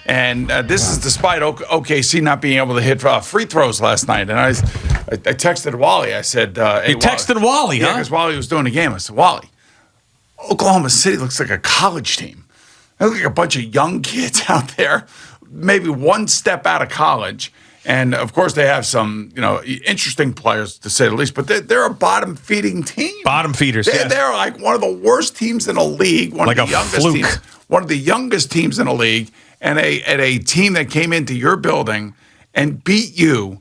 And this is despite OKC not being able to hit free throws last night. And I texted Wally. I said, hey, you texted Wally, yeah, because Wally was doing a game. I said, Wally, Oklahoma City looks like a college team. They look like a bunch of young kids out there, maybe one step out of college. And, of course, they have some, interesting players, to say the least. But they're a bottom-feeding team. Bottom feeders, They're like one of the worst teams in the league. One like of the a youngest fluke. teams. One of the youngest teams in the league. And a team that came into your building and beat you.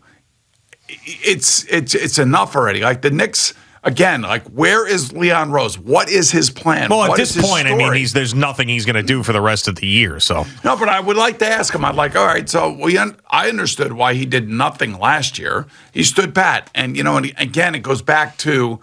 It's enough already. Like the Knicks, again, like where is Leon Rose? What is his plan? Well, at what this point, story? I mean, there's nothing he's going to do for the rest of the year. So no, but I would like to ask him. I'd like, all right, so I understood why he did nothing last year. He stood pat, and and again, it goes back to,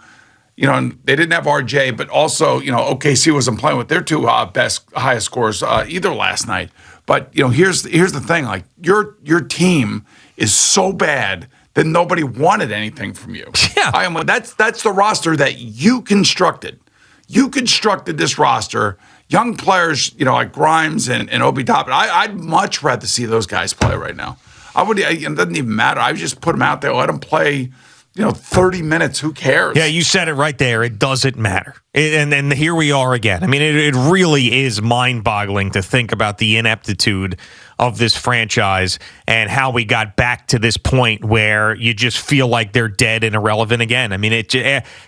and they didn't have RJ, but also, OKC wasn't playing with their two highest scores either last night. But here's the thing: like your team is so bad that nobody wanted anything from you. Yeah, that's the roster that you constructed. You constructed this roster. Young players, like Grimes and Obi Toppin. I'd much rather see those guys play right now. It doesn't even matter. I would just put them out there, let them play. 30 minutes, who cares? Yeah, you said it right there. It doesn't matter. And here we are again. I mean, it really is mind-boggling to think about the ineptitude of this franchise and how we got back to this point where you just feel like they're dead and irrelevant again. I mean,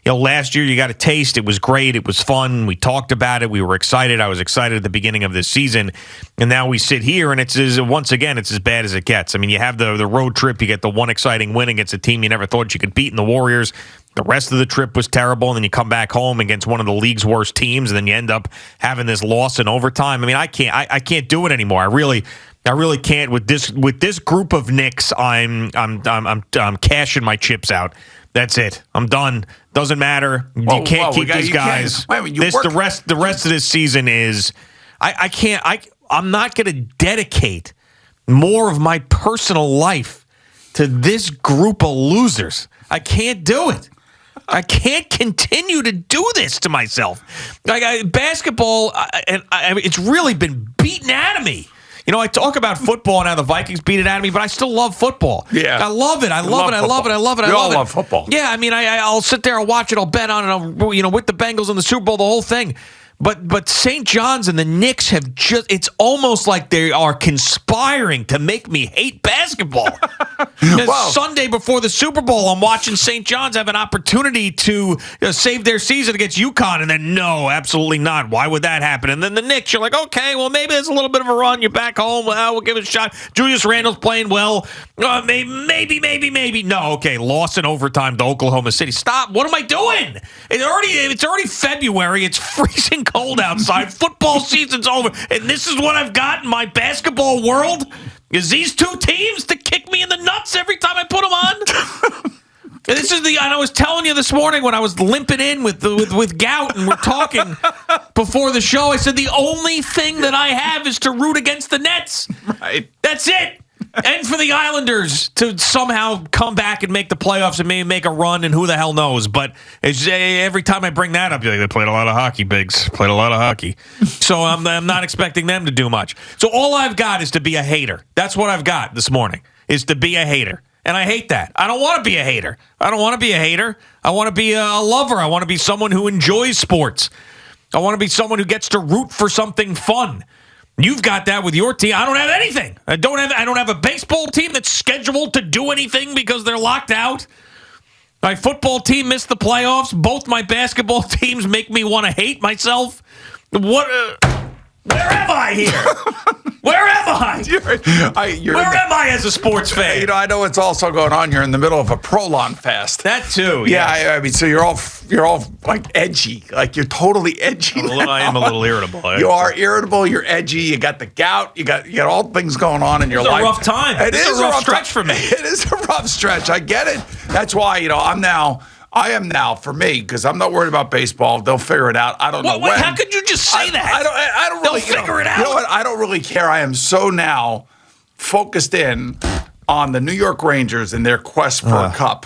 last year you got a taste. It was great. It was fun. We talked about it. We were excited. I was excited at the beginning of this season. And now we sit here, and once again, it's as bad as it gets. I mean, you have the road trip. You get the one exciting win against a team you never thought you could beat in the Warriors. The rest of the trip was terrible, and then you come back home against one of the league's worst teams, and then you end up having this loss in overtime. I mean, I can't do it anymore. I really can't with this group of Knicks. I'm cashing my chips out. That's it. I'm done. Doesn't matter. You can't keep these guys. The rest of this season is. I'm not going to dedicate more of my personal life to this group of losers. I can't do it. I can't continue to do this to myself. Basketball, it's really been beaten out of me. I talk about football and how the Vikings beat it out of me, but I still love football. Yeah. I love it. I love it. We all love football. Yeah, I mean, I'll sit there and watch it. I'll bet on it. With the Bengals in the Super Bowl, the whole thing. But St. John's and the Knicks have it's almost like they are conspiring to make me hate basketball. Sunday before the Super Bowl, I'm watching St. John's have an opportunity to save their season against UConn, and then no, absolutely not. Why would that happen? And then the Knicks, you're like, okay, well, maybe there's a little bit of a run. You're back home. We'll give it a shot. Julius Randle's playing well. Maybe. No, okay, loss in overtime to Oklahoma City. Stop. What am I doing? It's already February. It's freezing cold outside. Football season's over, and this is what I've got in my basketball world. Is these two teams to kick me in the nuts every time I put them on? This is and I was telling you this morning when I was limping in with gout and we're talking before the show. I said the only thing that I have is to root against the Nets. Right. That's it. And for the Islanders to somehow come back and make the playoffs and maybe make a run, and who the hell knows. But every time I bring that up, you're like, they played a lot of hockey, Biggs. Played a lot of hockey. So I'm not expecting them to do much. So all I've got is to be a hater. That's what I've got this morning, is to be a hater. And I hate that. I don't want to be a hater. I don't want to be a hater. I want to be a lover. I want to be someone who enjoys sports. I want to be someone who gets to root for something fun. You've got that with your team. I don't have anything. I don't have a baseball team that's scheduled to do anything because they're locked out. My football team missed the playoffs. Both my basketball teams make me want to hate myself. What? Where am I here? Where am I? Where am I as a sports fan? I know it's also going on. You're in the middle of a prolon fast. That too. Yeah. I mean, so you're all like edgy. Like you're totally edgy. I am a little irritable. You are irritable. You're edgy. You got the gout. You got all things going on in your life. It's a rough time. It is a rough stretch for me. It is a rough stretch. I get it. That's why I am now, for me, because I'm not worried about baseball. They'll figure it out. I don't know when. How could you just say that? I don't really. They'll figure it out. You know what? I don't really care. I am so now focused in on the New York Rangers and their quest for a cup.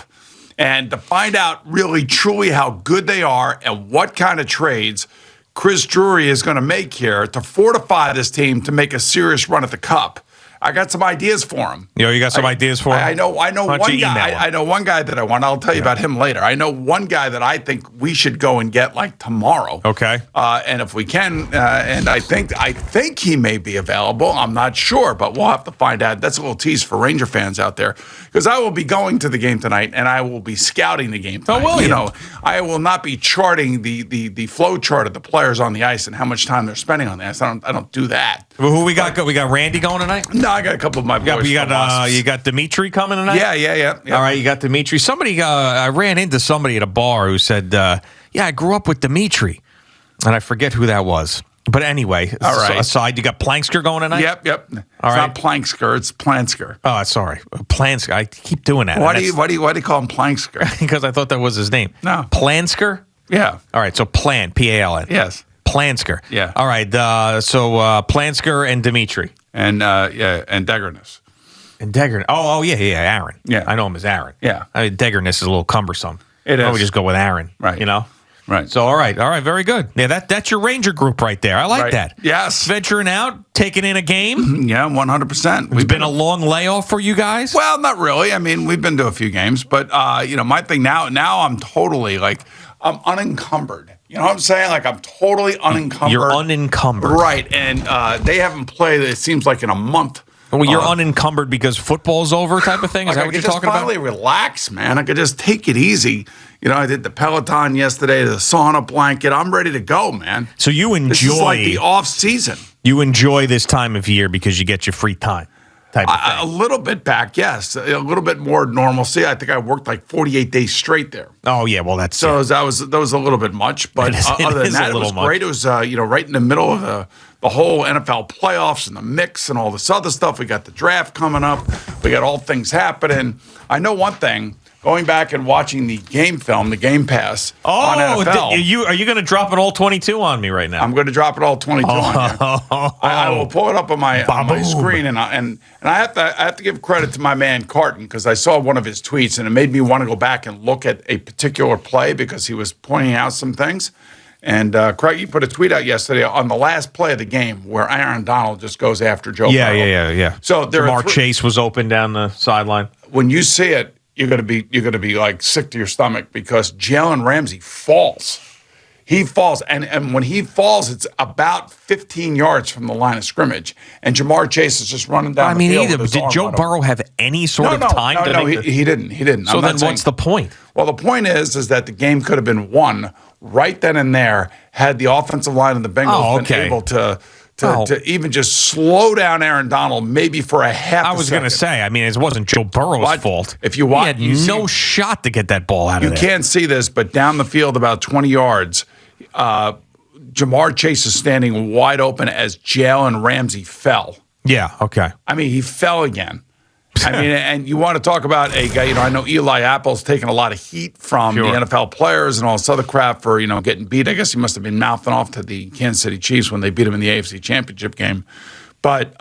And to find out really, truly how good they are and what kind of trades Chris Drury is going to make here to fortify this team to make a serious run at the Cup. I got some ideas for him. You got some ideas for him? I know one guy. I know one guy that I want. I'll tell you about him later. I know one guy that I think we should go and get like tomorrow. Okay. And if we can, and I think he may be available. I'm not sure, but we'll have to find out. That's a little tease for Ranger fans out there, because I will be going to the game tonight and I will be scouting the game tonight. Oh, will you? I will not be charting the flow chart of the players on the ice and how much time they're spending on the ice. I don't do that. Well, who we got? We got Randy going tonight? No, I got a couple of my boys. You got Dimitri coming tonight? Yeah. All right, you got Dimitri. Somebody, I ran into somebody at a bar who said, I grew up with Dimitri. And I forget who that was. But anyway, all right. Aside, you got Planksker going tonight? Yep. It's all right. Not Planksker, it's Plansker. Oh, sorry. Plansker. I keep doing that. Why do you call him Planksker? Because I thought that was his name. No. Plansker? Yeah. All right, so P-A-L-N. Yes. Plansker. Yeah. All right, so Plansker and Dimitri. And Deggerness. And Deggerness. Oh, yeah, Aaron. Yeah. I know him as Aaron. Yeah. Deggerness is a little cumbersome. It is. Why don't we just go with Aaron? Right. Right. So, all right, very good. Yeah, that's your Ranger group right there. I like that. Yes. Venturing out, taking in a game. Yeah, 100%. It's been a long layoff for you guys? Well, not really. I mean, we've been to a few games, but, my thing now I'm totally, I'm unencumbered. You know what I'm saying? Like, I'm totally unencumbered. You're unencumbered. Right, and they haven't played, it seems like, in a month. Well, you're unencumbered because football's over type of thing? Is that what you're talking about? I could just finally relax, man. I could just take it easy. I did the Peloton yesterday, the sauna blanket. I'm ready to go, man. So you enjoy... This is like the off-season. You enjoy this time of year because you get your free time type of thing. A little bit back, yes. A little bit more normalcy. I think I worked like 48 days straight there. Oh, yeah, well, that's... So that was a little bit much. But other than that, it was great. It was, right in the middle of the whole NFL playoffs and the mix and all this other stuff. We got the draft coming up. We got all things happening. I know one thing. Going back and watching the game film, the Game Pass on NFL. Are you going to drop it all 22 on me right now? I'm going to drop it all 22 on you. I will pull it up on my screen, and I have to give credit to my man Carton, because I saw one of his tweets and it made me want to go back and look at a particular play because he was pointing out some things. And Craig, you put a tweet out yesterday on the last play of the game where Aaron Donald just goes after Joe Burrow. Yeah. So Jamar Chase was open down the sideline. When you see it, you're gonna be like sick to your stomach, because Jalen Ramsey falls. He falls, and when he falls, it's about 15 yards from the line of scrimmage, and Jamar Chase is just running down the field. Did Joe Burrow have any sort of time? No, he didn't. So then what's the point? Well, the point is that the game could have been won right then and there had the offensive line of the Bengals been able to even just slow down Aaron Donald maybe for a half a second. I was going to say, it wasn't Joe Burrow's fault. If you watch, he had no shot to get that ball out of there. You can't see this, but down the field about 20 yards, Jamar Chase is standing wide open as Jalen Ramsey fell. Yeah, okay. He fell again. And you want to talk about a guy, I know Eli Apple's taken a lot of heat from the NFL players and all this other crap for, getting beat. I guess he must have been mouthing off to the Kansas City Chiefs when they beat him in the AFC Championship game. But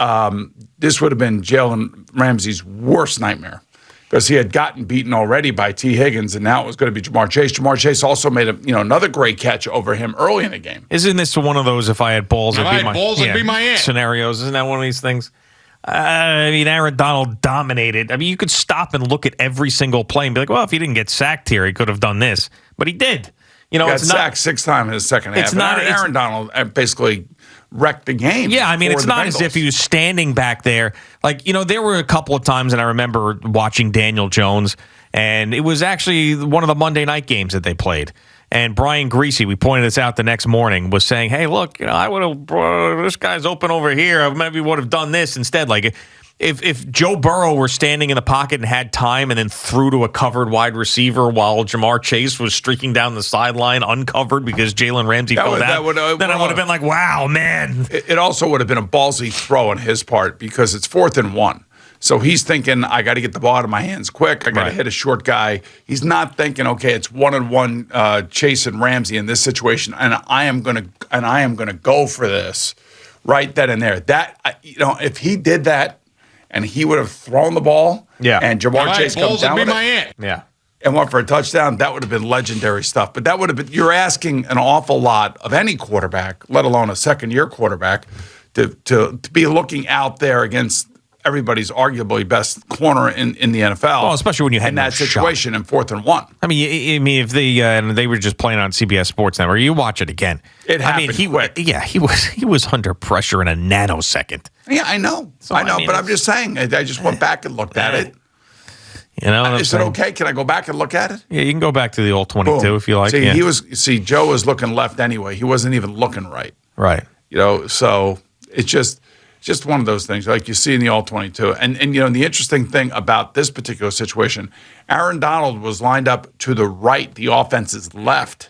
this would have been Jalen Ramsey's worst nightmare, because he had gotten beaten already by T. Higgins, and now it was going to be Jamar Chase. Jamar Chase also made another great catch over him early in the game. Isn't this one of those if I had balls, it'd be my aunt scenarios? Isn't that one of these things? Aaron Donald dominated. You could stop and look at every single play and be like, well, if he didn't get sacked here, he could have done this. But he did. He got sacked 6 times in the second half. Aaron Donald basically wrecked the game. Yeah, it's not as if he was standing back there. There were a couple of times, and I remember watching Daniel Jones, and it was actually one of the Monday night games that they played. And Brian Greasy, we pointed this out the next morning, was saying, hey, look, I would have, this guy's open over here. I maybe would have done this instead. If Joe Burrow were standing in the pocket and had time and then threw to a covered wide receiver while Jamar Chase was streaking down the sideline uncovered because Jalen Ramsey fell down, then I would have been like, wow, man. It also would have been a ballsy throw on his part, because it's 4th and 1. So he's thinking, I got to get the ball out of my hands quick. I got to hit a short guy. He's not thinking, okay, it's 1-on-1 Chase and Ramsey in this situation, and I am gonna go for this right then and there. That if he did that and he would have thrown the ball, and Jamar Chase comes down with it, and went for a touchdown, that would have been legendary stuff. But that would have been, you're asking an awful lot of any quarterback, let alone a second-year quarterback, to be looking out there against everybody's arguably best corner in the NFL. Well, especially when you had in that situation in 4th and 1. I mean, if they were just playing on CBS Sports Network, you watch it again. It happened quick. He was under pressure in a nanosecond. Yeah, I know. So, I know, but I'm just saying. I just went back and looked at it. You know, is it okay? Can I go back and look at it? Yeah, you can go back to the old 22 Boom. if you like. Joe was looking left anyway. He wasn't even looking right. Right. You know, so it's just one of those things like you see in the all 22. And you know, the interesting thing about this particular situation, Aaron Donald was lined up to the right, the offense's left.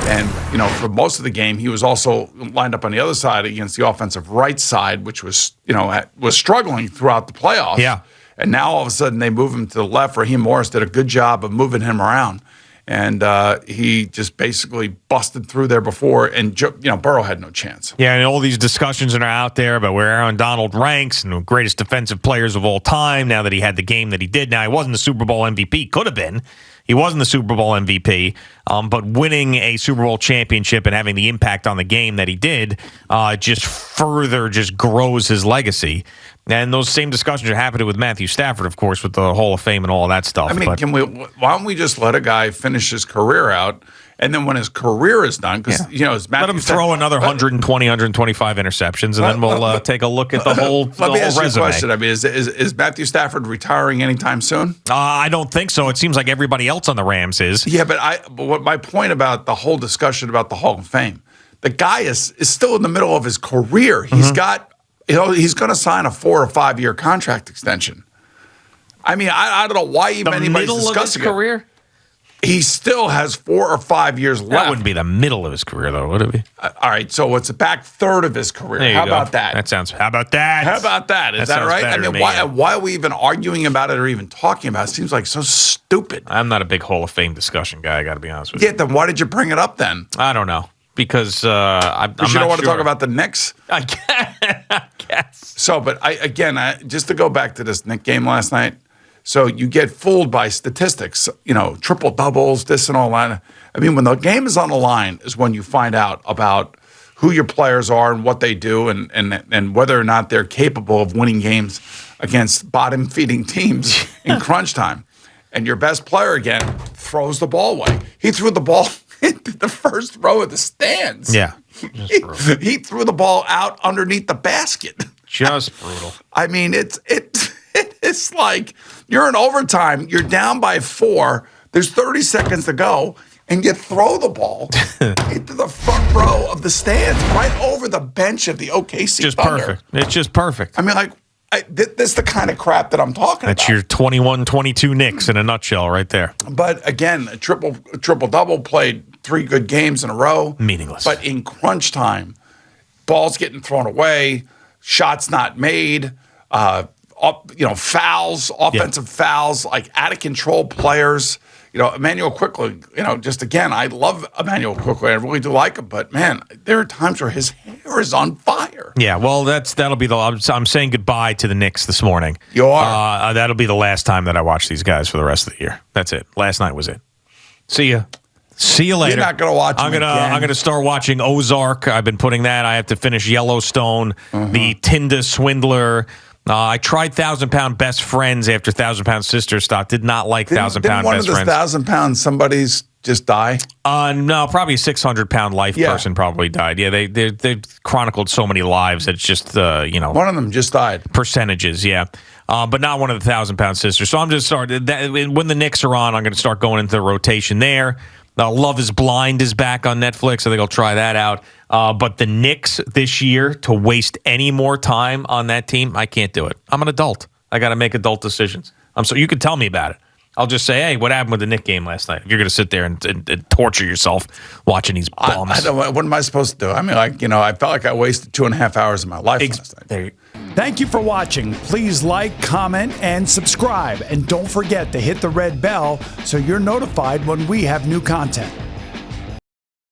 And, you know, for most of the game, he was also lined up on the other side against the offensive right side, which was, you know, was struggling throughout the playoffs. Yeah. And now all of a sudden they move him to the left. Raheem Morris did a good job of moving him around. And he just basically busted through there before, and Burrow had no chance. Yeah, and all these discussions that are out there about where Aaron Donald ranks and the greatest defensive players of all time now that he had the game that he did. Now, he wasn't the Super Bowl MVP. Could have been. He wasn't the Super Bowl MVP, but winning a Super Bowl championship and having the impact on the game that he did just further grows his legacy. And those same discussions are happening with Matthew Stafford, of course, with the Hall of Fame and all of that stuff. I mean, why don't we just let a guy finish his career out, and then when his career is done, because, let him throw another 120, 125 interceptions, and then we'll take a look at the whole resume. Let me ask you a question. I mean, is Matthew Stafford retiring anytime soon? I don't think so. It seems like everybody else on the Rams is. Yeah, but what my point about the whole discussion about the Hall of Fame, the guy is still in the middle of his career. He's got... he's going to sign a 4 or 5 year contract extension. I mean, I don't know why even anybody's discussing it. Career? He still has 4 or 5 years left. That wouldn't be the middle of his career, though, would it be? All right, so it's a back third of his career. How about that? How about that? How about that? Is that right? I mean, why are we even arguing about it or even talking about it? It seems like so stupid. I'm not a big Hall of Fame discussion guy, I got to be honest with you. Yeah, then why did you bring it up then? I don't know. Because I'm you don't want to talk about the Knicks? I guess. So, but just to go back to this Knicks game last night, so you get fooled by statistics, triple doubles, this and all that. I mean, when the game is on the line is when you find out about who your players are and what they do and whether or not they're capable of winning games against bottom-feeding teams in crunch time. And your best player, again, throws the ball away. He threw the ball into the first row of the stands. Yeah. He threw the ball out underneath the basket. Just brutal. I mean, it's like you're in overtime, you're down by 4, there's 30 seconds to go, and you throw the ball into the front row of the stands, right over the bench of the OKC Just Thunder. Perfect. It's just perfect. I mean, this is the kind of crap that I'm talking about. That's your 21-22 Knicks in a nutshell right there. But again, a triple-double, played 3 good games in a row. Meaningless. But in crunch time, balls getting thrown away, shots not made, fouls, offensive fouls, like out-of-control players. Emmanuel Quickly, just again, I love Emmanuel Quickly. I really do like him. But, man, there are times where his hair is on fire. Yeah, well, that'll be I'm saying goodbye to the Knicks this morning. You are? That'll be the last time that I watch these guys for the rest of the year. That's it. Last night was it. See ya. See you later. You're not going to watch I'm gonna start watching Ozark. I've been putting that. I have to finish Yellowstone, the Tinder Swindler. I tried 1,000-Pound Best Friends after 1,000-Pound Sisters stopped. Did not like 1,000-Pound Best Friends. Didn't one of the 1,000-pound somebody's just die? No, probably a 600-pound life person probably died. Yeah, they chronicled so many lives that it's just one of them just died. Percentages, yeah. But not one of the 1,000-Pound Sisters. So I'm just started when the Knicks are on, I'm going to start going into the rotation there. Love is Blind is back on Netflix. I think I'll try that out. But the Knicks this year, to waste any more time on that team, I can't do it. I'm an adult. I got to make adult decisions. So you can tell me about it. I'll just say, hey, what happened with the Knicks game last night? If you're going to sit there and torture yourself watching these bums. What am I supposed to do? I mean, I felt like I wasted 2.5 hours of my life last night. Thank you for watching. Please like, comment, and subscribe. And don't forget to hit the red bell so you're notified when we have new content.